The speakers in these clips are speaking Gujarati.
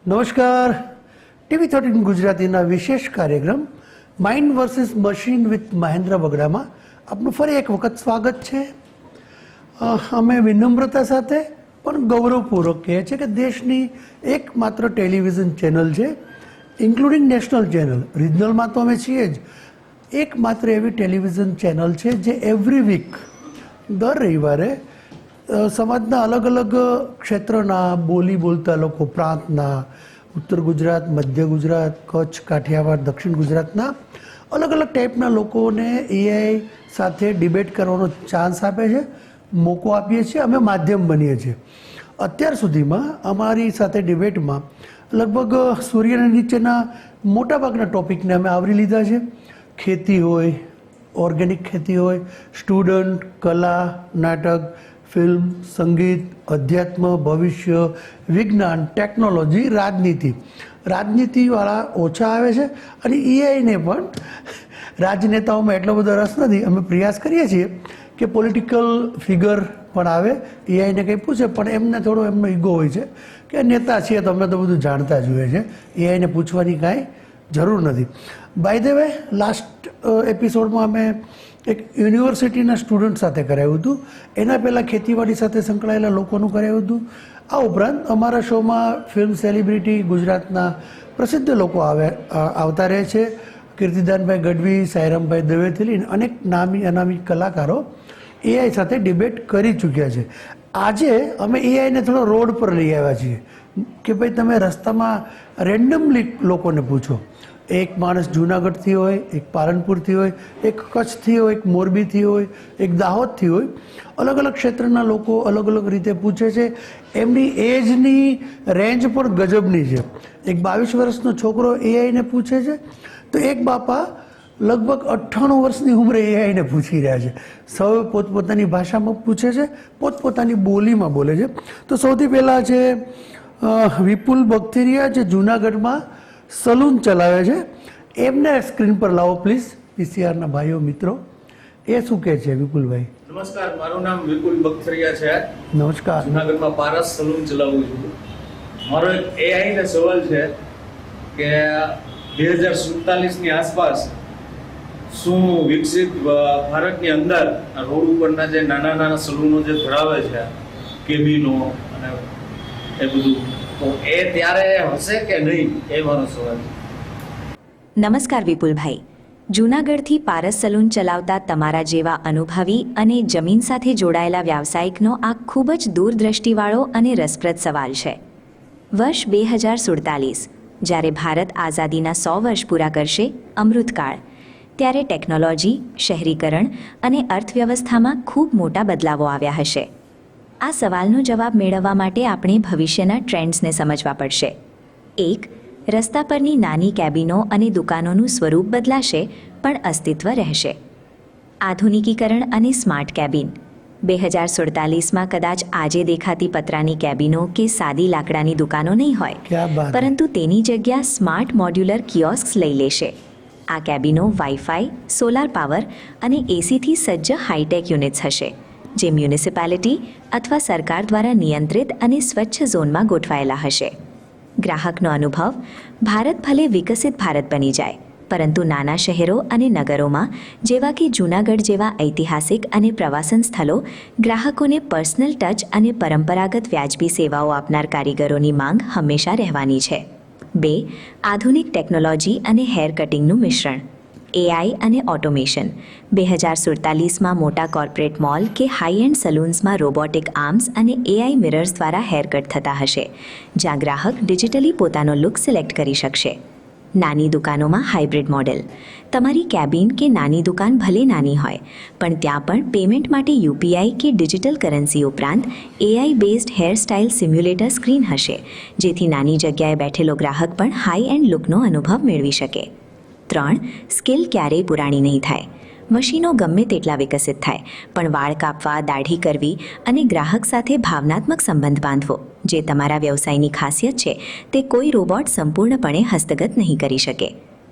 નમસ્કાર. ટીવી 13 ગુજરાતીના વિશેષ કાર્યક્રમ mind versus machine with Mahendra બગડામાં આપનું ફરી એક વખત સ્વાગત છે. અમે વિનમ્રતા સાથે પણ ગૌરવપૂર્વક કહીએ છીએ કે દેશની એકમાત્ર ટેલિવિઝન ચેનલ છે, ઇન્ક્લુડિંગ નેશનલ ચેનલ. રિજનલમાં તો અમે છીએ જ. એકમાત્ર એવી ટેલિવિઝન ચેનલ છે જે એવરી વીક દર રવિવારે સમાજના અલગ અલગ ક્ષેત્રના બોલી બોલતા લોકો, પ્રાંતના, ઉત્તર ગુજરાત, મધ્ય ગુજરાત, કચ્છ, કાઠિયાવાડ, દક્ષિણ ગુજરાતના અલગ અલગ ટાઈપના લોકોને એઆઈ સાથે ડિબેટ કરવાનો ચાન્સ આપે છે, મોકો આપીએ છીએ. અમે માધ્યમ બનીએ છીએ. અત્યાર સુધીમાં અમારી સાથે ડિબેટમાં લગભગ સૂર્યના નીચેના મોટાભાગના ટૉપિકને અમે આવરી લીધા છે. ખેતી હોય, ઓર્ગેનિક ખેતી હોય, સ્ટુડન્ટ, કલા, નાટક, ફિલ્મ, સંગીત, અધ્યાત્મ, ભવિષ્ય, વિજ્ઞાન, ટેકનોલોજી, રાજનીતિ. રાજનીતિવાળા ઓછા આવે છે અને એઆઈને પણ રાજનેતાઓમાં એટલો બધો રસ નથી. અમે પ્રયાસ કરીએ છીએ કે પોલિટિકલ ફિગર પણ આવે, એઆઈને કંઈ પૂછે, પણ એમને થોડો એમનો ઈગો હોય છે કે નેતા છીએ તો અમે તો બધું જાણતા જ હોઈએ છીએ, એઆઈને પૂછવાની કાંઈ જરૂર નથી. બાય ધ વે, લાસ્ટ એપિસોડમાં અમે એક યુનિવર્સિટીના સ્ટુડન્ટ સાથે કરાવ્યું હતું. એના પહેલાં ખેતીવાડી સાથે સંકળાયેલા લોકોનું કરાવ્યું હતું. આ ઉપરાંત અમારા શોમાં ફિલ્મ સેલિબ્રિટી, ગુજરાતના પ્રસિદ્ધ લોકો આવતા રહે છે. કીર્તિદાનભાઈ ગઢવી, સાયરામભાઈ દવેથી લઈને અનેક નામી અનામી કલાકારો એઆઈ સાથે ડિબેટ કરી ચૂક્યા છે. આજે અમે એઆઈને થોડો રોડ પર લઈ આવ્યા છીએ કે ભાઈ તમે રસ્તામાં રેન્ડમલી લોકોને પૂછો. એક માણસ જૂનાગઢથી હોય, એક પાલનપુરથી હોય, એક કચ્છથી હોય, એક મોરબીથી હોય, એક દાહોદથી હોય. અલગ અલગ ક્ષેત્રના લોકો અલગ અલગ રીતે પૂછે છે. એમની એજની રેન્જ પણ ગજબની છે. એક 22 વર્ષનો છોકરો એઆઈને પૂછે છે તો એક બાપા લગભગ 98 વર્ષની ઉંમરે એઆઈને પૂછી રહ્યા છે. સૌ પોતપોતાની ભાષામાં પૂછે છે, પોતપોતાની બોલીમાં બોલે છે. તો સૌથી પહેલાં છે વિપુલ બખતરિયા, જે જૂનાગઢમાં સલૂન ચલાવે છે. એમને સ્ક્રીન પર લાવો પ્લીઝ, પીસીઆરના ભાઈઓ મિત્રો. એ શું કહે છે વિપુલભાઈ? નમસ્કાર, મારું નામ વિપુલ બખતરિયા છે. નમસ્કાર. જૂનાગઢમાં પારસ સલૂન ચલાવું છું. મારો એક એઆઈ ને સવાલ છે કે 2047 ની આસપાસ શું વિકસિત ભારતની અંદર રોડ ઉપરના જે નાના નાના સલૂનો જે ધરાવે છે, કેબિનો અને એ બધું, તો એ ત્યારે હશે કે નહીં, એ મારો સવાલ છે. નમસ્કાર વિપુલભાઈ. જૂનાગઢથી પારસ સલૂન ચલાવતા તમારા જેવા અનુભવી અને જમીન સાથે જોડાયેલા વ્યાવસાયિકનો આ ખૂબ જ દૂરદ્રષ્ટિવાળો અને રસપ્રદ સવાલ છે. વર્ષ 2047, જ્યારે ભારત આઝાદીના 100 વર્ષ પૂરા કરશે, અમૃતકાળ, ત્યારે ટેકનોલોજી, શહેરીકરણ અને અર્થવ્યવસ્થામાં ખૂબ મોટા બદલાવો આવ્યા હશે. આ સવાલનો જવાબ મેળવવા માટે આપણે ભવિષ્યના ટ્રેન્ડ્સને સમજવા પડશે. 1. રસ્તા પરની નાની કેબિનો અને દુકાનોનું સ્વરૂપ બદલાશે પણ અસ્તિત્વ રહેશે. આધુનિકીકરણ અને સ્માર્ટ કેબિન. 2047માં કદાચ આજે દેખાતી પતરાની કેબિનો કે સાદી લાકડાની દુકાનો નહીં હોય, પરંતુ તેની જગ્યા સ્માર્ટ મોડ્યુલર કિયોસ્ક્સ લઈ લેશે. આ કેબિનો વાઈફાઈ, સોલાર પાવર અને એસીથી સજ્જ હાઈટેક યુનિટ્સ હશે, જે મ્યુનિસિપાલિટી અથવા સરકાર દ્વારા નિયંત્રિત અને સ્વચ્છ ઝોનમાં ગોઠવાયેલા હશે. ગ્રાહકનો અનુભવ: ભારત ભલે વિકસિત ભારત બની જાય, પરંતુ નાના શહેરો અને નગરોમાં, જેવા કે જૂનાગઢ જેવા ઐતિહાસિક અને પ્રવાસન સ્થળો, ગ્રાહકોને પર્સનલ ટચ અને પરંપરાગત વ્યાજબી સેવાઓ આપનાર કારીગરોની માંગ હંમેશા રહેવાની છે. 2. આધુનિક ટેકનોલોજી અને હેર કટિંગનું મિશ્રણ. એઆઈ અને ઓટોમેશન. 2047માં મોટા કોર્પોરેટ મોલ કે હાઈ એન્ડ સલૂન્સમાં રોબોટિક આર્મ્સ અને એઆઈ મિરર્સ દ્વારા હેરકટ થતા હશે, જ્યાં ગ્રાહક ડિજિટલી પોતાનો લુક સિલેક્ટ કરી શકશે. નાની દુકાનોમાં હાઇબ્રિડ મોડેલ. તમારી કેબિન કે નાની દુકાન ભલે નાની હોય, પણ ત્યાં પણ પેમેન્ટ માટે યુપીઆઈ કે ડિજિટલ કરન્સી ઉપરાંત AI based hair style simulator screen હશે, જેથી નાની જગ્યાએ બેઠેલો ગ્રાહક પણ હાઈ એન્ડ લુકનો અનુભવ મેળવી શકે. 3. સ્કિલ ક્યારેય પુરાણી નહીં થાય. મશીનો ગમે તેટલા વિકસિત થાય, પણ વાળ કાપવા, દાઢી કરવી અને ગ્રાહક સાથે ભાવનાત્મક સંબંધ બાંધવો, જે તમારા વ્યવસાયની ખાસિયત છે, તે કોઈ રોબોટ સંપૂર્ણપણે હસ્તગત નહીં કરી શકે.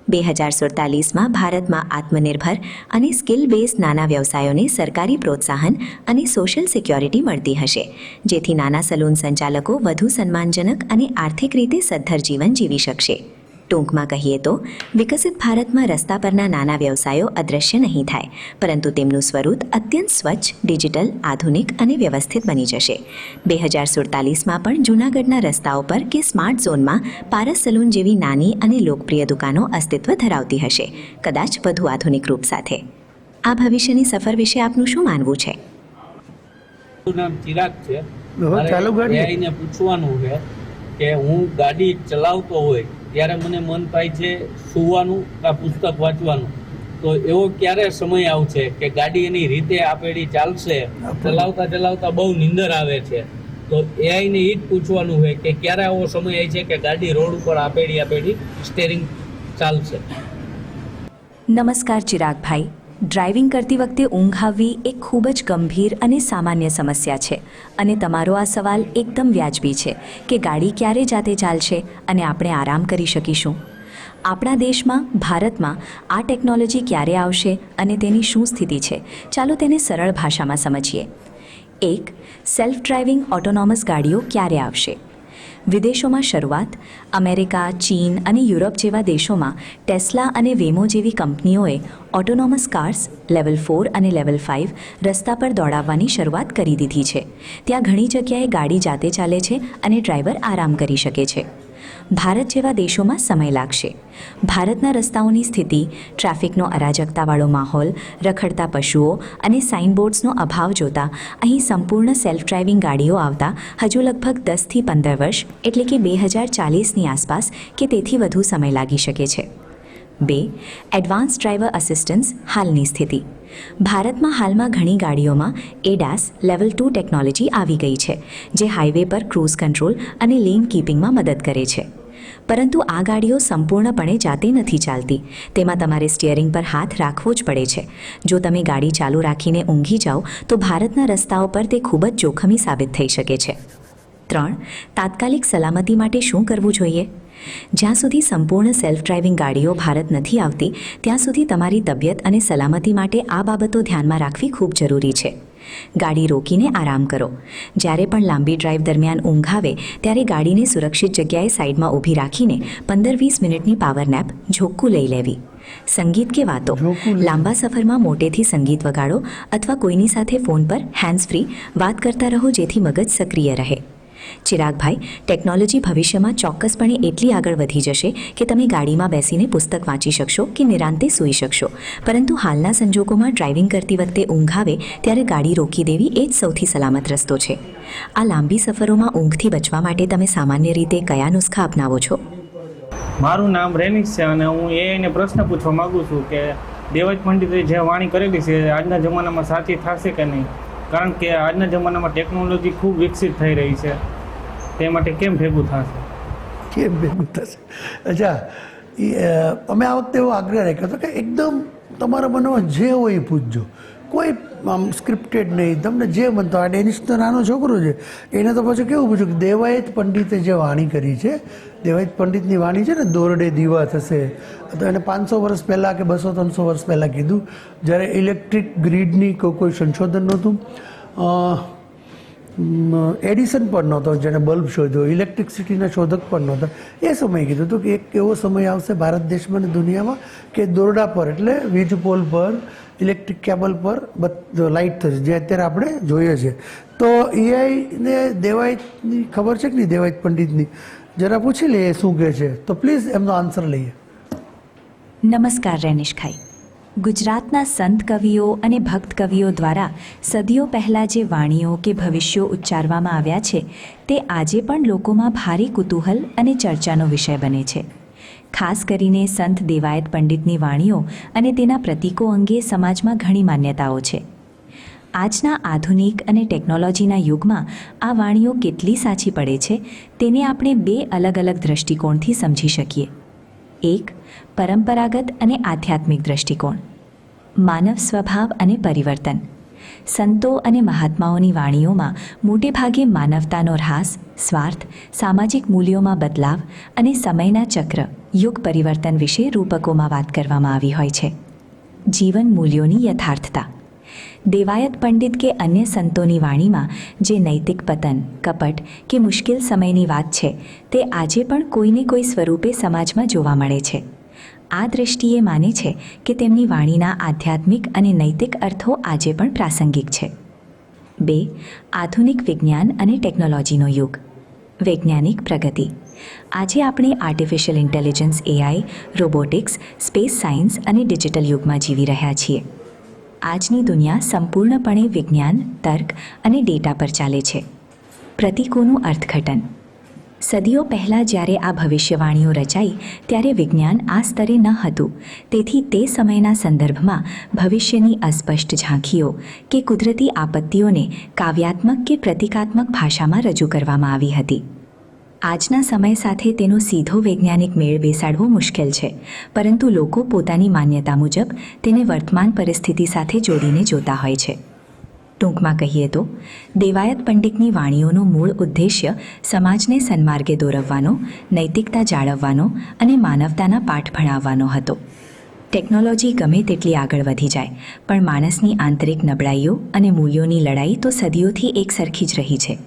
2047માં ભારતમાં આત્મનિર્ભર અને સ્કિલ બેઝ નાના વ્યવસાયોને સરકારી પ્રોત્સાહન અને સોશિયલ સિક્યોરિટી મળતી હશે, જેથી નાના સલૂન સંચાલકો વધુ સન્માનજનક અને આર્થિક રીતે સદ્ધર જીવન જીવી શકશે. ટૂંકમાં કહીએ તો વિકસિત ભારતમાં રસ્તા પરના નાના વ્યવસાયો અદૃશ્ય નહીં થાય, પરંતુ તેમનું સ્વરૂપ અત્યંત સ્વચ્છ, ડિજિટલ, આધુનિક અને વ્યવસ્થિત બની જશે. 2047માં પણ જૂનાગઢના રસ્તાઓ પર કે સ્માર્ટ ઝોનમાં પારસ સલૂન જેવી નાની અને લોકપ્રિય દુકાનો અસ્તિત્વ ધરાવતી હશે, કદાચ વધુ આધુનિક રૂપ સાથે. આ ભવિષ્યની સફર વિશે આપનું શું માનવું છે? મારું નામ ચિરાગ છે. હવે ચાલુ ગાડી. મારે એને પૂછવાનું છે કે હું ગાડી ચલાવતો હોય ત્યારે મને મન થાય છે સૂવાનું કે પુસ્તક વાંચવાનું, તો એવો ક્યારે સમય આવશે કે ગાડી એની રીતે આપેલી ચાલશે, ચલાવતા ચલાવતા બહુ નીંદર આવે છે, તો એઆઈને એ જ પૂછવાનું હોય કે ક્યારે આવો સમય આવે છે કે ગાડી રોડ ઉપર આપેલી સ્ટેરિંગ ચાલશે. નમસ્કાર ચિરાગભાઈ. ડ્રાઇવિંગ કરતી વખતે ઊંઘ આવવી એ ખૂબ જ ગંભીર અને સામાન્ય સમસ્યા છે, અને તમારો આ સવાલ એકદમ વ્યાજબી છે કે ગાડી ક્યારે જાતે ચાલશે અને આપણે આરામ કરી શકીશું. આપણા દેશમાં, ભારતમાં આ ટેકનોલોજી ક્યારે આવશે અને તેની શું સ્થિતિ છે, ચાલો તેને સરળ ભાષામાં સમજીએ. 1. સેલ્ફ ડ્રાઇવિંગ ઓટોનોમસ ગાડીઓ ક્યારે આવશે? વિદેશોમાં શરૂઆત. અમેરિકા, ચીન અને યુરોપ જેવા દેશોમાં ટેસ્લા અને વેમો જેવી કંપનીઓએ ઓટોનોમસ કાર્સ લેવલ 4 અને લેવલ 5 રસ્તા પર દોડાવવાની શરૂઆત કરી દીધી છે. ત્યાં ઘણી જગ્યાએ ગાડી જાતે ચાલે છે અને ડ્રાઈવર આરામ કરી શકે છે. ભારત જેવા દેશોમાં સમય લાગશે. ભારતના રસ્તાઓની સ્થિતિ, ટ્રાફિકનો અરાજકતાવાળો માહોલ, રખડતા પશુઓ અને સાઇનબોર્ડ્સનો અભાવ જોતા અહીં સંપૂર્ણ સેલ્ફ ડ્રાઇવિંગ ગાડીઓ આવતા હજુ લગભગ 10થી 15 વર્ષ એટલે કે 2040ની આસપાસ કે તેથી વધુ સમય લાગી શકે છે. 2. એડવાન્સ ડ્રાઈવર અસિસ્ટન્સ હાલની સ્થિતિ. ભારતમાં હાલમાં ઘણી ગાડીઓમાં ADAS લેવલ 2 ટેકનોલોજી આવી ગઈ છે, જે હાઈવે પર ક્રૂઝ કંટ્રોલ અને લેન કીપિંગમાં મદદ કરે છે. પરંતુ આ ગાડીઓ સંપૂર્ણપણે જાતે નથી ચાલતી. તેમાં તમારે સ્ટિયરિંગ પર હાથ રાખવો જ પડે છે. જો તમે ગાડી ચાલુ રાખીને ઊંઘી જાઓ તો ભારતના રસ્તાઓ પર તે ખૂબ જ જોખમી સાબિત થઈ શકે છે. 3. તાત્કાલિક સલામતી માટે શું કરવું જોઈએ? જ્યાં સુધી સંપૂર્ણ સેલ્ફ ડ્રાઇવિંગ ગાડીઓ ભારત નથી આવતી, ત્યાં સુધી તમારી તબિયત અને સલામતી માટે આ બાબતો ધ્યાનમાં રાખવી ખૂબ જરૂરી છે. ગાડી રોકીને આરામ કરો. જ્યારે પણ લાંબી ડ્રાઈવ દરમિયાન ઊંઘ આવે ત્યારે ગાડીને સુરક્ષિત જગ્યાએ સાઈડમાં ઊભી રાખીને 15-20 મિનિટની પાવર નેપ ઝોકું લઈ લેવી. સંગીત કે વાતો. લાંબા સફરમાં મોટેથી સંગીત વગાડો અથવા કોઈની સાથે ફોન પર હેન્ડ્સ ફ્રી વાત કરતા રહો, જેથી મગજ સક્રિય રહે. ચિરાગભાઈ, ટેકનોલોજી ભવિષ્યમાં ચોક્કસપણે એટલી આગળ વધી જશે કે તમે ગાડીમાં બેસીને પુસ્તક વાંચી શકશો કે નિરાંતે સૂઈ શકશો, પરંતુ હાલના સંજોગોમાં ડ્રાઇવિંગ કરતી વખતે ઊંઘ આવે ત્યારે ગાડી રોકી દેવી એ જ સૌથી સલામત રસ્તો છે. આ લાંબી સફરોમાં ઊંઘથી બચવા માટે તમે સામાન્ય રીતે કયા નુસ્ખા અપનાવો છો? મારું નામ રેનિશ છે અને હું એને પ્રશ્ન પૂછવા માગું છું કે દેવજ પંડિતે જે વાણી કરેલી છે આજના જમાનામાં સાચી થશે કે નહીં? કારણ કે આજના જમાનામાં ટેકનોલોજી ખૂબ વિકસિત થઈ રહી છે, તે માટે કેમ ભેગું થશે? કેમ ભેગું થશે? અચ્છા, અમે આ વખતે એવો આગ્રહ રાખ્યો હતો કે એકદમ તમારા મનમાં જે હોય એ પૂછજો. કોઈ આમ સ્ક્રિપ્ટેડ નહીં, તમને જે બનતો. આ ડેનિશ તો નાનો છોકરો છે, એને તો પછી કેવું પૂછ્યું કે દેવાયત પંડિતે જે વાણી કરી છે, દેવાયત પંડિતની વાણી છે ને, દોરડે દીવા થશે, તો એને 500 વર્ષ પહેલાં કે 200-300 વર્ષ પહેલાં કીધું, જ્યારે ઇલેક્ટ્રિક ગ્રીડની કોઈ સંશોધન નહોતું. એડિસન પણ નહોતો જેણે બલ્બ શોધ્યો, ઇલેક્ટ્રિસિટીના શોધક પણ નહોતા. એ સમયે કીધું હતું કે એક એવો સમય આવશે ભારત દેશમાં અને દુનિયામાં કે દોરડા પર એટલે વીજ પોલ પર, ઇલેક્ટ્રિક કેબલ પર લાઇટ થશે, જે અત્યારે આપણે જોઈએ છે. તો એઆઈને દેવાયતની ખબર છે કે નહીં? દેવાયત પંડિતની જરા પૂછી લઈએ શું કહે છે, તો પ્લીઝ એમનો આન્સર લઈએ. નમસ્કાર રેનિશભાઈ. ગુજરાતના સંત કવિઓ અને ભક્ત કવિઓ દ્વારા સદીઓ પહેલાં જે વાણીઓ કે ભવિષ્યો ઉચ્ચારવામાં આવ્યા છે, તે આજે પણ લોકોમાં ભારે કુતૂહલ અને ચર્ચાનો વિષય બને છે. ખાસ કરીને સંત દેવાયત પંડિતની વાણીઓ અને તેના પ્રતીકો અંગે સમાજમાં ઘણી માન્યતાઓ છે. આજના આધુનિક અને ટેકનોલોજીના યુગમાં આ વાણીઓ કેટલી સાચી પડે છે તેને આપણે 2 અલગ અલગ દૃષ્ટિકોણથી સમજી શકીએ. 1. પરંપરાગત અને આધ્યાત્મિક દૃષ્ટિકોણ. માનવ સ્વભાવ અને પરિવર્તન. સંતો અને મહાત્માઓની વાણીઓમાં મોટે ભાગે માનવતાનો રહાસ, સ્વાર્થ, સામાજિક મૂલ્યોમાં બદલાવ અને સમયના ચક્ર, યુગ પરિવર્તન વિશે રૂપકોમાં વાત કરવામાં આવી હોય છે. જીવન મૂલ્યોની યથાર્થતા. દેવાયત પંડિત કે અન્ય સંતોની વાણીમાં જે નૈતિક પતન, કપટ કે મુશ્કેલ સમયની વાત છે તે આજે પણ કોઈને કોઈ સ્વરૂપે સમાજમાં જોવા મળે છે. આ દૃષ્ટિએ માને છે કે તેમની વાણીના આધ્યાત્મિક અને નૈતિક અર્થો આજે પણ પ્રાસંગિક છે. 2. આધુનિક વિજ્ઞાન અને ટેકનોલોજીનો યુગ. વૈજ્ઞાનિક પ્રગતિ. આજે આપણે artificial intelligence AI, robotics, space science અને ડિજિટલ યુગમાં જીવી રહ્યા છીએ. આજની દુનિયા સંપૂર્ણપણે વિજ્ઞાન, તર્ક અને ડેટા પર ચાલે છે. પ્રતીકોનું અર્થઘટન. સદીઓ પહેલાં જ્યારે આ ભવિષ્યવાણીઓ રચાઈ ત્યારે વિજ્ઞાન આ સ્તરે ન હતું. તેથી તે સમયના સંદર્ભમાં ભવિષ્યની અસ્પષ્ટ ઝાંખીઓ કે કુદરતી આપત્તિઓને કાવ્યાત્મક કે પ્રતિકાત્મક ભાષામાં રજૂ કરવામાં આવી હતી. આજના સમય સાથે તેનો સીધો વૈજ્ઞાનિક મેળ બેસાડવો મુશ્કેલ છે, પરંતુ લોકો પોતાની માન્યતા મુજબ તેને વર્તમાન પરિસ્થિતિ સાથે જોડીને જોતા હોય છે. ટૂંકમાં કહીએ તો દેવાયત પંડિતની વાણીઓનો મૂળ ઉદ્દેશ્ય સમાજને સન્માર્ગે દોરવવાનો, નૈતિકતા જાળવવાનો અને માનવતાના પાઠ ભણાવવાનો હતો. ટેકનોલોજી ગમે તેટલી આગળ વધી જાય, પણ માણસની આંતરિક નબળાઈઓ અને મૂલ્યોની લડાઈ તો સદીઓથી એક સરખી જ રહી છે.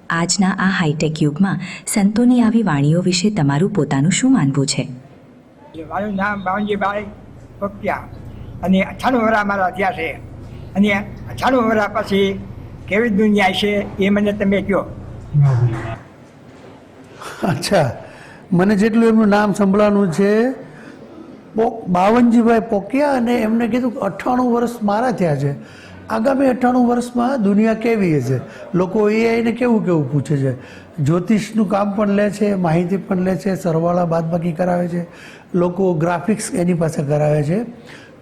આજના આ હાઈટેક યુગમાં સંતોની આવી વાણીઓ વિશે તમારું પોતાનું શું માનવું છે? મારું નામ બાવનજીભાઈ પક્યા અને 98 વર્ષ મારા થયા છે. અને 98 વર્ષ પછી કેવી દુનિયા છે એ મને તમે કહો. અચ્છા, મને જેટલું એમનું નામ સંભળાનું છે બાવનજીભાઈ પોકિયા, અને એમને કીધું 98 વર્ષ મારા થયા છે. આગામી 98 વર્ષમાં દુનિયા કેવી હશે? લોકો એઆઈને કેવું કેવું પૂછે છે, જ્યોતિષનું કામ પણ લે છે, માહિતી પણ લે છે, સરવાળા બાદબાકી કરાવે છે, લોકો ગ્રાફિક્સ એની પાસે કરાવે છે,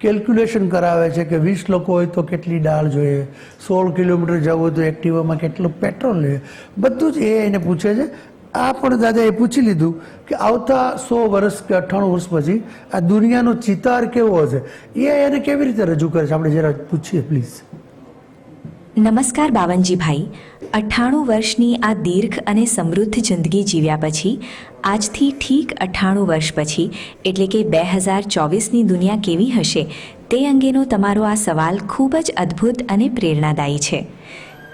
કેલ્ક્યુલેશન કરાવે છે કે 20 લોકો હોય તો કેટલી દાળ જોઈએ, 16 કિલોમીટર જવું હોય તો એક્ટિવામાં કેટલું પેટ્રોલ જોઈએ, બધું જ એઆઈને પૂછે છે. આ પણ દાદા એ પૂછી લીધું કે આવતા 100 વર્ષ કે 98 વર્ષ પછી આ દુનિયાનો ચિતાર કેવો હશે, એ એને કેવી રીતે રજૂ કરે છે? આપણે જરા પૂછીએ પ્લીઝ. નમસ્કાર બાવનજીભાઈ. 98 વર્ષની આ દીર્ઘ અને સમૃદ્ધ જિંદગી જીવ્યા પછી આજથી ઠીક 98 વર્ષ પછી એટલે કે 2024ની દુનિયા કેવી હશે તે અંગેનો તમારો આ સવાલ ખૂબ જ અદ્ભુત અને પ્રેરણાદાયી છે.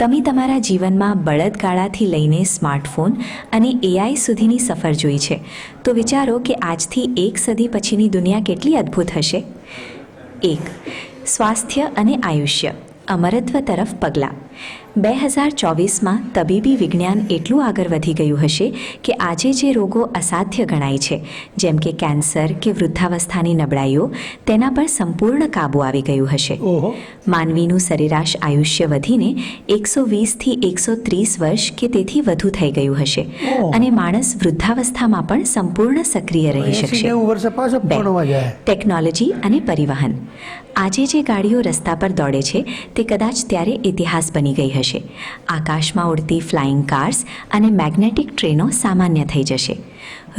તમે તમારા જીવનમાં બળદગાડાથી લઈને સ્માર્ટફોન અને AI સુધીની સફર જોઈ છે, તો વિચારો કે આજથી 1 સદી પછીની દુનિયા કેટલી અદ્ભુત હશે. 1. સ્વાસ્થ્ય અને આયુષ્ય. અમરત્વ તરફ પગલાં. 2024માં તબીબી વિજ્ઞાન એટલું આગળ વધી ગયું હશે કે આજે જે રોગો અસાધ્ય ગણાય છે, જેમ કે કેન્સર કે વૃદ્ધાવસ્થાની નબળાઈઓ, તેના પર સંપૂર્ણ કાબૂ આવી ગયું હશે. માનવીનું સરેરાશ આયુષ્ય વધીને 120થી 130 વર્ષ કે તેથી વધુ થઈ ગયું હશે અને માણસ વૃદ્ધાવસ્થામાં પણ સંપૂર્ણ સક્રિય રહી શકશે. 2. ટેકનોલોજી અને પરિવહન. આજે જે ગાડીઓ રસ્તા પર દોડે છે તે કદાચ ત્યારે ઇતિહાસ બની ગઈ હશે. આકાશમાં ઉડતી ફ્લાઇંગ કાર્સ અને મેગ્નેટિક ટ્રેનો સામાન્ય થઈ જશે.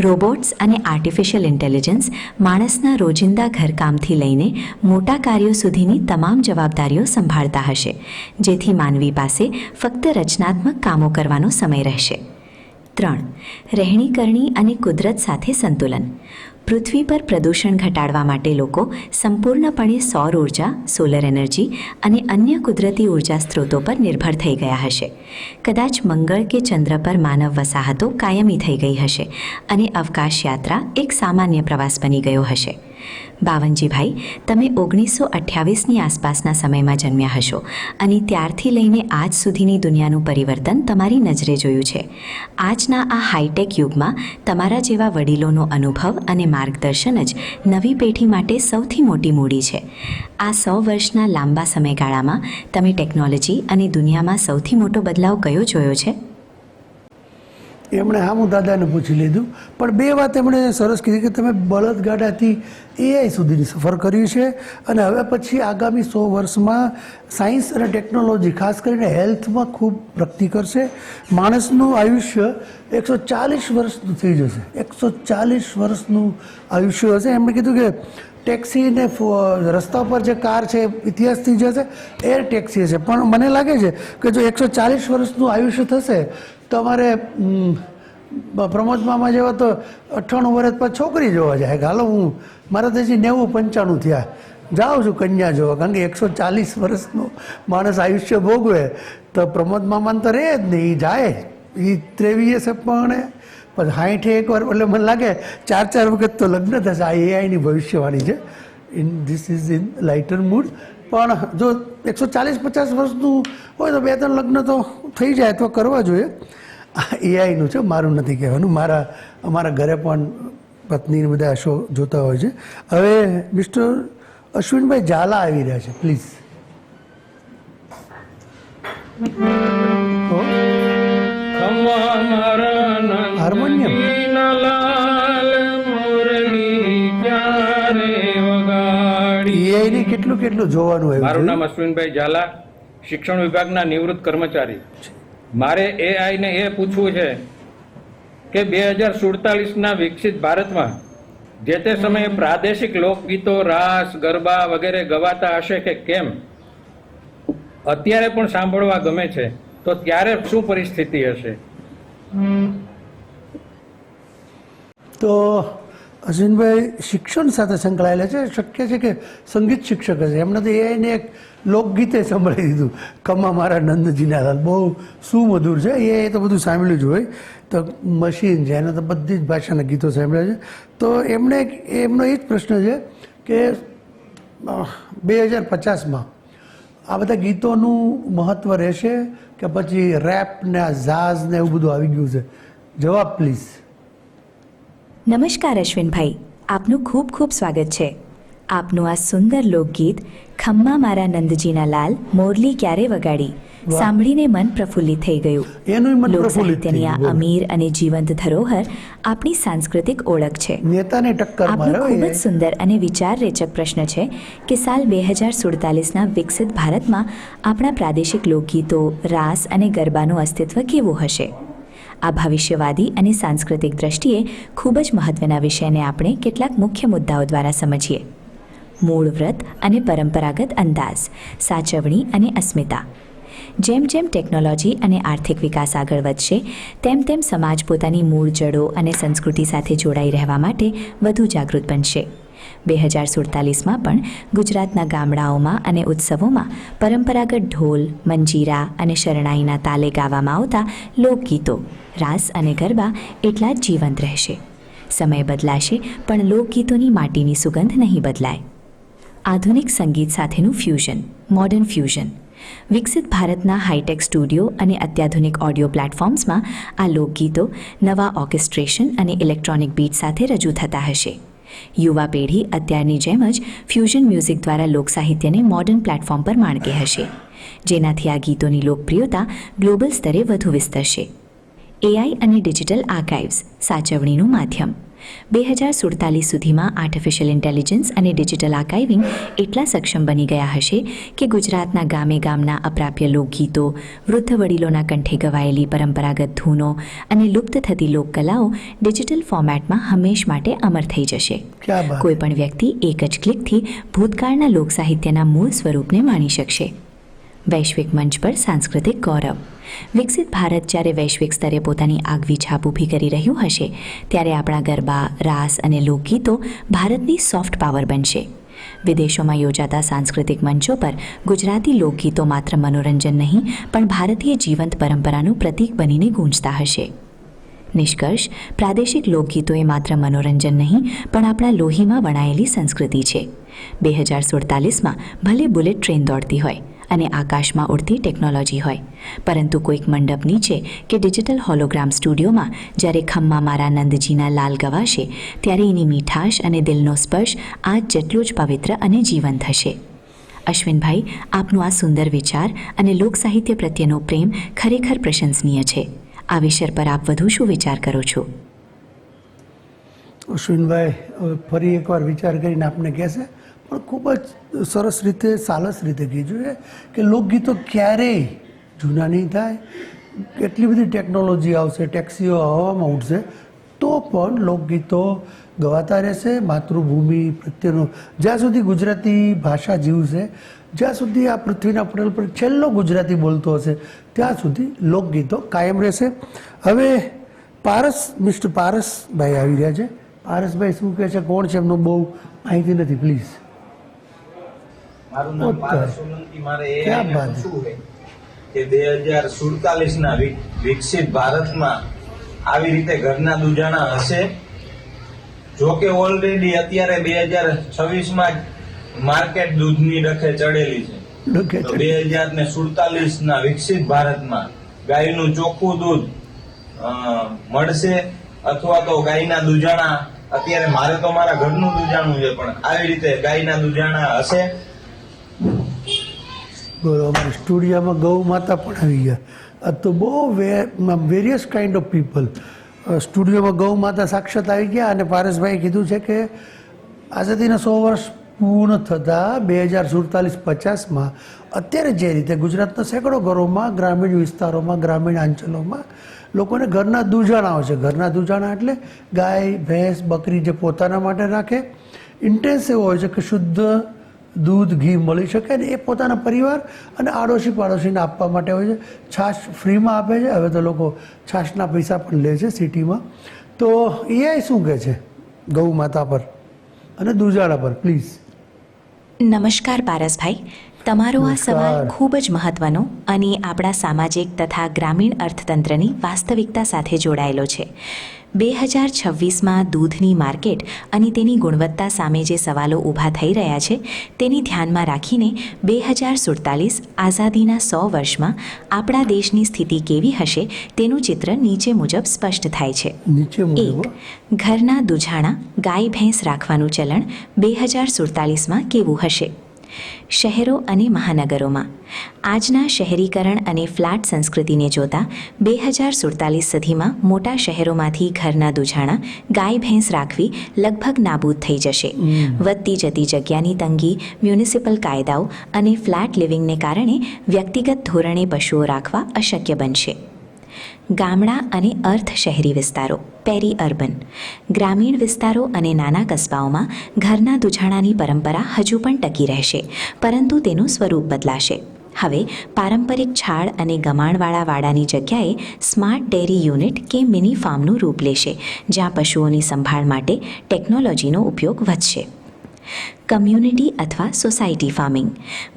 રોબોટ્સ અને આર્ટિફિશિયલ ઇન્ટેલિજન્સ માણસના રોજિંદા ઘરકામથી લઈને મોટા કાર્યો સુધીની તમામ જવાબદારીઓ સંભાળતા હશે, જેથી માનવી પાસે ફક્ત રચનાત્મક કામો કરવાનો સમય રહેશે. 3. રહેણીકરણી અને કુદરત સાથે સંતુલન. પૃથ્વી પર પ્રદૂષણ ઘટાડવા માટે લોકો સંપૂર્ણપણે સૌર ઉર્જા, સોલર એનર્જી અને અન્ય કુદરતી ઉર્જા સ્ત્રોતો પર નિર્ભર થઈ ગયા હશે. કદાચ મંગળ કે ચંદ્ર પર માનવ વસાહતો કાયમી થઈ ગઈ હશે અને અવકાશ યાત્રા એક સામાન્ય પ્રવાસ બની ગયો હશે. બાવનજીભાઈ, તમે 1928ની આસપાસના સમયમાં જન્મ્યા હશો અને ત્યારથી લઈને આજ સુધીની દુનિયાનું પરિવર્તન તમારી નજરે જોયું છે. આજના આ હાઈટેક યુગમાં તમારા જેવા વડીલોનો અનુભવ અને માર્ગદર્શન જ નવી પેઢી માટે સૌથી મોટી મૂડી છે. આ 100 વર્ષના લાંબા સમયગાળામાં તમે ટેકનોલોજી અને દુનિયામાં સૌથી મોટો બદલાવ કયો જોયો છે? એમણે હું દાદાને પૂછી લીધું, પણ 2 વાત એમણે સરસ કીધી કે તમે બળદગાડાથી AI સુધીની સફર કરી છે અને હવે પછી આગામી 100 વર્ષમાં સાયન્સ અને ટેકનોલોજી, ખાસ કરીને હેલ્થમાં ખૂબ પ્રગતિ કરશે. માણસનું આયુષ્ય 140 વર્ષનું થઈ જશે, 140 વર્ષનું આયુષ્ય હશે. એમણે કીધું કે ટેક્સી ને રસ્તા પર જે કાર છે ઇતિહાસથી જે છે એર ટેક્સી છે, પણ મને લાગે છે કે જો 140 વર્ષનું આયુષ્ય થશે તો અમારે પ્રમોદ મામા જેવા તો 98 વર્ષ પર છોકરી જોવા જાય કે હાલો હું મારા તો હજી 90-95 થયા જાઉં છું કન્યા જોવા, કારણ કે 140 વર્ષનું માણસ આયુષ્ય ભોગવે તો પ્રમોદ મામાને તો રહે જ નહીં, એ જાય એ 23 પણ પણ 60 એકવાર, એટલે મને લાગે 4 વખત તો લગ્ન થશે. આ એઆઈની ભવિષ્યવાણી છે. This is in lighter mood. પણ જો 140-50 વર્ષનું હોય તો 2-3 લગ્ન તો થઈ જાય તો કરવા જોઈએ. આ એઆઈનું છે, મારું નથી કહેવાનું. અમારા ઘરે પણ પત્નીને બધા શો જોતા હોય છે. હવે મિસ્ટર અશ્વિનભાઈ ઝાલા આવી રહ્યા છે, પ્લીઝ. હાર્મોનિયમ. એઆઈની કેટલું જોવાનું હોય. મારું નામ અશ્વિનભાઈ ઝાલા, શિક્ષણ વિભાગના નિવૃત્ત કર્મચારી. મારે એઆઈને એ પૂછવું છે કે 2047ના વિકસિત ભારતમાં જે તે સમયે પ્રાદેશિક લોકગીતો, રાસ, ગરબા વગેરે ગવાતા હશે કે કેમ? અત્યારે પણ સાંભળવા ગમે છે, તો ત્યારે શું પરિસ્થિતિ હશે? તો અશ્વિનભાઈ શિક્ષણ સાથે સંકળાયેલા છે. શક્ય છે કે સંગીત શિક્ષક હશે. એમને તો એઆઈને એક લોકગીતે સંભળાવી દીધું, કમા મારા નંદજીના લાલ, બહુ સુમધુર છે. એ તો બધું સાંભળ્યું જ હોય. તો મશીન છે, એને તો બધી જ ભાષાના ગીતો સાંભળ્યા છે. તો એમનો એ જ પ્રશ્ન છે કે 2050માં આ બધા ગીતોનું મહત્ત્વ રહેશે કે પછી રેપ ને ઝાઝ ને એવું બધું આવી ગયું છે? જવાબ પ્લીઝ. નમસ્કાર અશ્વિનભાઈ, આપનું ખૂબ ખૂબ સ્વાગત છે. આપનું આ સુંદર લોકગીત ખમ્મા મારા નંદજીના લાલ મોરલી ક્યારે વગાડી સાંભળીને મન પ્રફુલ્લિત થઈ ગયું. એનું મન પ્રફુલ્લિત થઈ લોકસાહિત્યની આ ગયું. અમીર અને જીવંત ધરોહર આપણી સાંસ્કૃતિક ઓળખ છે. નેતાને ટક્કર આપનો મારો ખૂબ જ સુંદર અને વિચારરેચક પ્રશ્ન છે કે સાલ 2047ના વિકસિત ભારતમાં આપણા પ્રાદેશિક લોકગીતો, રાસ અને ગરબાનું અસ્તિત્વ કેવું હશે? આ ભવિષ્યવાદી અને સાંસ્કૃતિક દ્રષ્ટિએ ખૂબ જ મહત્વના વિષયને આપણે કેટલાક મુખ્ય મુદ્દાઓ દ્વારા સમજીએ. મૂળ વ્રત અને પરંપરાગત અંદાજ, સાચવણી અને અસ્મિતા. જેમ જેમ ટેકનોલોજી અને આર્થિક વિકાસ આગળ વધશે તેમ તેમ સમાજ પોતાની મૂળ જડો અને સંસ્કૃતિ સાથે જોડાઈ રહેવા માટે વધુ જાગૃત બનશે. 2047માં પણ ગુજરાતના ગામડાઓમાં અને ઉત્સવોમાં પરંપરાગત ઢોલ, મંજીરા અને શરણાઈના તાલે ગાવામાં આવતા લોકગીતો, રાસ અને ગરબા એટલા જ જીવંત રહેશે. સમય બદલાશે પણ લોકગીતોની માટીની સુગંધ નહીં બદલાય. આધુનિક સંગીત સાથેનું ફ્યુઝન, મોડર્ન ફ્યુઝન. વિકસિત ભારતના હાઈટેક સ્ટુડિયો અને અત્યાધુનિક ઓડિયો પ્લેટફોર્મ્સમાં આ લોકગીતો નવા ઓર્કેસ્ટ્રેશન અને ઇલેક્ટ્રોનિક બીટ સાથે રજૂ થતા હશે. યુવા પેઢી અત્યારની જેમ જ ફ્યુઝન મ્યુઝિક દ્વારા લોકસાહિત્યને મોડર્ન પ્લેટફોર્મ પર માણકે હશે, જેનાથી આ ગીતોની લોકપ્રિયતા ગ્લોબલ સ્તરે વધુ વિસ્તરશે. એઆઈ અને ડિજિટલ આર્કાઇવ્સ, સાચવણીનું માધ્યમ. 2047 સુધીમાં આર્ટિફિશિયલ ઇન્ટેલિજન્સ અને ડિજિટલ આર્કાઇવિંગ એટલા સક્ષમ બની ગયા હશે કે ગુજરાતના ગામે ગામના અપ્રાપ્ય લોકગીતો, વૃદ્ધ વડીલોના કંઠે ગવાયેલી પરંપરાગત ધૂનો અને લુપ્ત થતી લોકકલાઓ ડિજિટલ ફોર્મેટમાં હંમેશ માટે અમર થઈ જશે. ક્યા બાત. કોઈ પણ વ્યક્તિ એક જ ક્લિકથી ભૂતકાળના લોકસાહિત્યના મૂળ સ્વરૂપને માણી શકશે. વૈશ્વિક મંચ પર સાંસ્કૃતિક ગૌરવ. વિકસિત ભારત જ્યારે વૈશ્વિક સ્તરે પોતાની આગવી છાપ ઊભી કરી રહ્યું હશે ત્યારે આપણા ગરબા, રાસ અને લોકગીતો ભારતની સોફ્ટ પાવર બનશે. વિદેશોમાં યોજાતા સાંસ્કૃતિક મંચો પર ગુજરાતી લોકગીતો માત્ર મનોરંજન નહીં પણ ભારતીય જીવંત પરંપરાનું પ્રતીક બનીને ગૂંજતા હશે. નિષ્કર્ષ, પ્રાદેશિક લોકગીતો એ માત્ર મનોરંજન નહીં પણ આપણા લોહીમાં વણાયેલી સંસ્કૃતિ છે. 2047માં ભલે બુલેટ ટ્રેન દોડતી હોય અને આકાશમાં ઉડતી ટેકનોલોજી હોય, પરંતુ કોઈક મંડપ નીચે કે ડિજિટલ હોલોગ્રામ સ્ટુડિયોમાં જ્યારે ખમ્મા મારા નંદજીના લાલ ગવાશે ત્યારે એની મીઠાશ અને દિલનો સ્પર્શ આજ જેટલો જ પવિત્ર અને જીવંત હશે. અશ્વિનભાઈ, આપનું આ સુંદર વિચાર અને લોકસાહિત્ય પ્રત્યેનો પ્રેમ ખરેખર પ્રશંસનીય છે. આ વિષય પર આપ વધુ શું વિચાર કરો છો? અશ્વિનભાઈ ફરી એકવાર વિચાર કરીને આપને કહેશે, પણ ખૂબ જ સરસ રીતે, સાલસ રીતે કીધું છે કે લોકગીતો ક્યારેય જૂના નહીં થાય. એટલી બધી ટેકનોલોજી આવશે, ટેક્સીઓ હવામાં ઉડશે તો પણ લોકગીતો ગવાતા રહેશે. માતૃભૂમિ પ્રત્યેનો જ્યાં સુધી ગુજરાતી ભાષા જીવશે, જ્યાં સુધી આ પૃથ્વીના પટલ પર છેલ્લો ગુજરાતી બોલતો હશે, ત્યાં સુધી લોકગીતો કાયમ રહેશે. હવે મિસ્ટર પારસભાઈ આવી રહ્યા છે. પારસભાઈ શું કહે છે, કોણ છે, એમનો બહુ માહિતી નથી, પ્લીઝ. મારું નામ પારસ સોલંકી. મારે એ ક્યાં બાત શું છે કે 2047 ના વિકસિત ભારતમાં આવી રીતે ઘરના દુજાણા હશે. જો કે ઓલરેડી અત્યારે 2026 માં માર્કેટ દૂધની ડખે ચડેલી છે. તો 2047 ના વિકસિત ભારતમાં ગાયનું ચોખ્ખું દૂધ મળશે, અથવા તો ગાયના દુજાણા, અત્યારે મારે તો મારા ઘરનું દુજાણું છે, પણ આવી રીતે ગાયના દુજાણા હશે. બોલો, અમારા સ્ટુડિયોમાં ગૌ માતા પણ આવી ગયા. આ તો બહુ વેરિયસ કાઇન્ડ ઓફ પીપલ સ્ટુડિયોમાં ગૌ માતા સાક્ષાત આવી ગયા. અને પારસભાઈએ કીધું છે કે આઝાદીના 100 વર્ષ પૂર્ણ થતાં 2047-50માં અત્યારે જે રીતે ગુજરાતના સેંકડો ઘરોમાં, ગ્રામીણ વિસ્તારોમાં, ગ્રામીણ અંચલોમાં લોકોને ઘરના દૂજાણા છે. ઘરના દૂજાણા એટલે ગાય, ભેંસ, બકરી જે પોતાના માટે રાખે. ઇન્ટેન્સ એવો હોય છે કે શુદ્ધ દૂધ, ઘી મળી શકે, ને એ પોતાના પરિવાર અને આડોશી પાડોશીને આપવા માટે હોય છે. છાશ ફ્રીમાં આપે છે. હવે તો લોકો છાશના પૈસા પણ લે છે સિટીમાં. તો એ શું કહે છે ગૌ માતા પર અને દૂજાણા પર, પ્લીઝ. નમસ્કાર પારસભાઈ, તમારો આ સવાલ નમસ્કાર. ખૂબ જ મહત્વનો અને આપણા સામાજિક તથા ગ્રામીણ અર્થતંત્રની વાસ્તવિકતા સાથે જોડાયેલો છે. 2026માં દૂધની માર્કેટ અને તેની ગુણવત્તા સામે જે સવાલો ઊભા થઈ રહ્યા છે તેને ધ્યાનમાં રાખીને 2047 આઝાદીના 100 વર્ષમાં આપણા દેશની સ્થિતિ કેવી હશે તેનું ચિત્ર નીચે મુજબ સ્પષ્ટ થાય છે. નીચે મુજબ 1. ઘરના દૂજાણા, ગાય ભેંસ રાખવાનું ચલણ 2047માં કેવું હશે? શહેરો અને મહાનગરોમાં આજના શહેરીકરણ અને ફ્લેટ સંસ્કૃતિને જોતા 2047 સુધીમાં મોટા શહેરોમાંથી ઘરના દૂજાણા, ગાય ભેંસ રાખવી લગભગ નાબૂદ થઈ જશે. વધતી જતી જગ્યાની તંગી, મ્યુનિસિપલ કાયદાઓ અને ફ્લેટ લિવિંગને કારણે વ્યક્તિગત ધોરણે પશુઓ રાખવા અશક્ય બનશે. ગામડા અને અર્ધ શહેરી વિસ્તારો, પેરી અર્બન. ગ્રામીણ વિસ્તારો અને નાના કસ્બાઓમાં ઘરના દૂજાણાની પરંપરા હજુ પણ ટકી રહેશે, પરંતુ તેનું સ્વરૂપ બદલાશે. હવે પારંપરિક છાડ અને ગમાણવાળા વાડાની જગ્યાએ સ્માર્ટ ડેરી યુનિટ કે મિની ફાર્મનું રૂપ લેશે, જ્યાં પશુઓની સંભાળ માટે ટેકનોલોજીનો ઉપયોગ વધશે. કમ્યુનિટી અથવા સોસાયટી ફાર્મિંગ.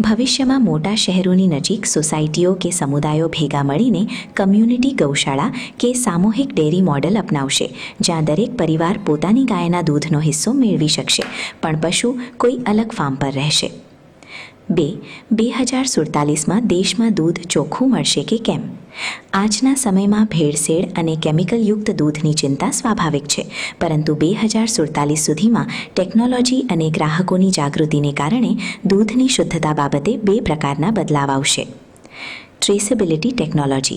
ભવિષ્યમાં મોટા શહેરોની નજીક સોસાયટીઓ કે સમુદાયો ભેગા મળીને કમ્યુનિટી ગૌશાળા કે સામૂહિક ડેરી મોડેલ અપનાવશે, જ્યાં દરેક પરિવાર પોતાની ગાયના દૂધનો હિસ્સો મેળવી શકશે, પણ પશુ કોઈ અલગ ફાર્મ પર રહેશે. 2. 2047માં દેશમાં દૂધ ચોખ્ખું મળશે કે કેમ? આજના સમયમાં ભેળસેળ અને કેમિકલયુક્ત દૂધની ચિંતા સ્વાભાવિક છે, પરંતુ 2047 સુધીમાં ટેકનોલોજી અને ગ્રાહકોની જાગૃતિને કારણે દૂધની શુદ્ધતા બાબતે 2 પ્રકારના બદલાવ આવશે. Traceability technology.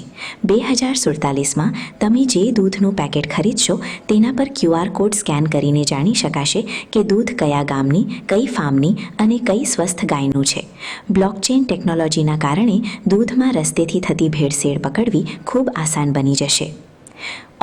2047માં તમે જે દૂધનું પેકેટ ખરીદશો તેના પર QR કોડ સ્કેન કરીને જાણી શકાશે કે દૂધ કયા ગામની, કઈ ફાર્મની અને કઈ સ્વસ્થ ગાયનું છે. બ્લોકચેન ટેકનોલોજીના કારણે દૂધમાં રસ્તેથી થતી ભેળસેળ પકડવી ખૂબ આસાન બની જશે.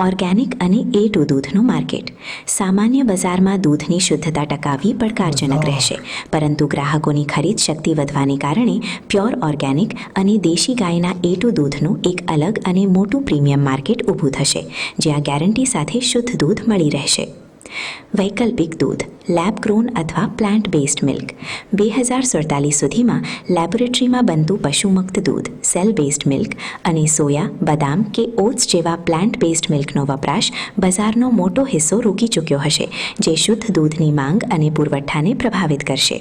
ઓર્ગેનિક અને A2 દૂધનું માર્કેટ. સામાન્ય બજારમાં દૂધની શુદ્ધતા ટકાવવી પડકારજનક રહેશે, પરંતુ ગ્રાહકોની ખરીદ શક્તિ વધવાને કારણે પ્યોર ઓર્ગેનિક અને દેશી ગાયના A2 દૂધનું એક અલગ અને મોટું પ્રીમિયમ માર્કેટ ઊભું થશે, જ્યાં ગેરંટી સાથે શુદ્ધ દૂધ મળી રહેશે. વૈકલ્પિક દૂધ, લેબ ગ્રોન અથવા પ્લાન્ટ બેઝડ મિલ્ક. 2047 સુધીમાં લેબોરેટરીમાં બનતું પશુમુક્ત દૂધ, સેલ બેઝડ મિલ્ક અને સોયા, બદામ કે ઓટ્સ જેવા પ્લાન્ટ બેઝડ મિલ્કનો વપરાશ બજારનો મોટો હિસ્સો રોકી ચૂક્યો હશે, જે શુદ્ધ દૂધની માંગ અને પુરવઠાને પ્રભાવિત કરશે.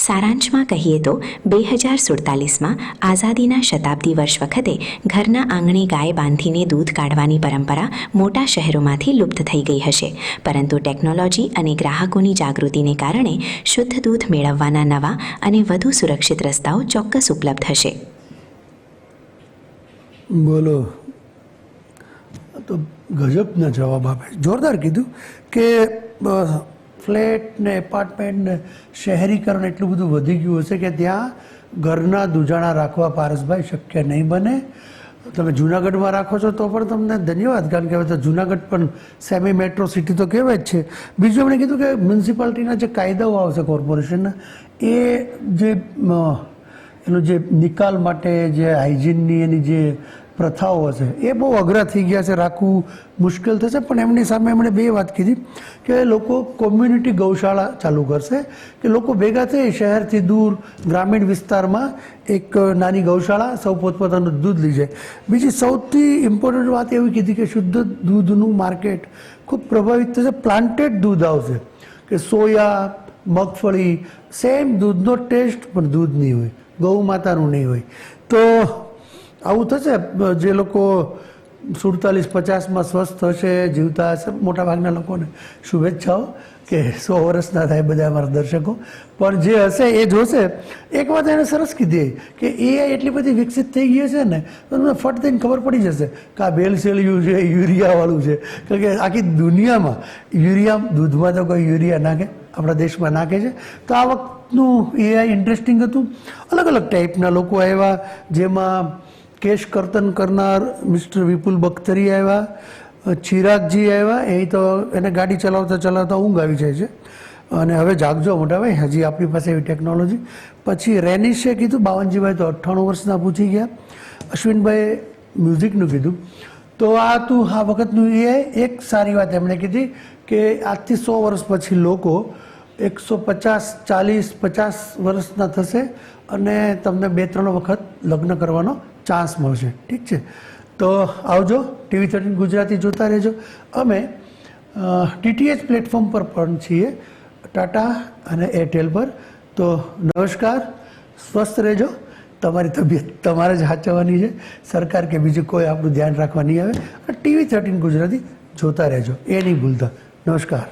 સારાંશમાં કહીએ તો 2047માં આઝાદીના શતાબ્દી વર્ષ વખતે ઘરના આંગણે ગાય બાંધીને દૂધ કાઢવાની પરંપરા મોટા શહેરોમાંથી લુપ્ત થઈ ગઈ હશે, પરંતુ ટેકનોલોજી અને ગ્રાહકોની જાગૃતિને કારણે શુદ્ધ દૂધ મેળવવાના નવા અને વધુ સુરક્ષિત રસ્તાઓ ચોક્કસ ઉપલબ્ધ હશે. બોલો, તો ગજબના જવાબ આપે. જોરદાર કીધું કે ફ્લેટ ને એપાર્ટમેન્ટ ને શહેરીકરણ એટલું બધું વધી ગયું હશે કે ત્યાં ઘરના દૂજાણા રાખવા પારસભાઈ શક્ય નહીં બને. તમે જુનાગઢમાં રાખો છો તો પણ તમને ધન્યવાદ, કારણ કે હવે તો જુનાગઢ પણ સેમી મેટ્રો સિટી તો કહેવાય જ છે. બીજું એમણે કીધું કે મ્યુનિસિપાલિટીના જે કાયદાઓ આવશે કોર્પોરેશનના, એ જે એનો જે નિકાલ માટે જે હાઇજીનની એની જે પ્રથાઓ હશે એ બહુ અઘરા થઈ ગયા છે, રાખવું મુશ્કેલ થશે. પણ એમની સામે એમણે બે વાત કીધી કે લોકો કોમ્યુનિટી ગૌશાળા ચાલુ કરશે, કે લોકો ભેગા થઈ શહેરથી દૂર ગ્રામીણ વિસ્તારમાં એક નાની ગૌશાળા સૌ પોતપોતાનું દૂધ લઈ જાય. બીજી સૌથી ઇમ્પોર્ટન્ટ વાત એવી કીધી કે શુદ્ધ દૂધનું માર્કેટ ખૂબ પ્રભાવિત થશે. પ્લાન્ટેડ દૂધ આવશે, કે સોયા, મગફળી, સેમ દૂધનો ટેસ્ટ પણ દૂધ નહીં હોય, ગૌ માતાનું નહીં હોય. તો આવું થશે. જે લોકો 47-50માં સ્વસ્થ હશે, જીવતા હશે, મોટાભાગના લોકોને શુભેચ્છાઓ કે 100 વર્ષના થાય બધા અમારા દર્શકો. પણ જે હશે એ જોશે. એક વાત એને સરસ કીધી કે એઆઈ એટલી બધી વિકસિત થઈ ગઈ છે ને, તો તમને ફટ થઈને ખબર પડી જશે કે આ ભેળસેળિયું છે, યુરિયાવાળું છે. કારણ કે આખી દુનિયામાં યુરિયા, દૂધમાં તો કોઈ યુરિયા નાખે, આપણા દેશમાં નાખે છે. તો આ વખતનું એઆઈ ઇન્ટરેસ્ટિંગ હતું. અલગ અલગ ટાઈપના લોકો આવ્યા, જેમાં કેશ કર્તન કરનાર મિસ્ટર વિપુલ બખ્તરી આવ્યા, ચિરાગજી આવ્યા. એ તો એને ગાડી ચલાવતા ચલાવતા ઊંઘ આવી જાય છે અને હવે જાગજો મોટા ભાઈ, હજી આપણી પાસે એવી ટેકનોલોજી. પછી રેનિશે કીધું, બાવનજીભાઈ તો 98 વર્ષના પૂછી ગયા. અશ્વિનભાઈ મ્યુઝિકનું કીધું. તો આ હતું આ વખતનું એઆઈ. એક સારી વાત એમણે કીધી કે આજથી 100 વર્ષ પછી લોકો 150, 40, 50 વર્ષના થશે અને તમને 2-3 વખત લગ્ન કરવાનો ચાન્સ મળશે. ઠીક છે, તો આવજો. TV13 ગુજરાતી જોતા રહેજો. અમે DTH પ્લેટફોર્મ પર પણ છીએ, ટાટા અને એરટેલ પર. તો નમસ્કાર, સ્વસ્થ રહેજો. તમારી તબિયત તમારે જ સાચવવાની છે, સરકાર કે બીજું કોઈ આપણું ધ્યાન રાખવા નહીં આવે. TV13 ગુજરાતી જોતા રહેજો, એ નહીં ભૂલતા. નમસ્કાર.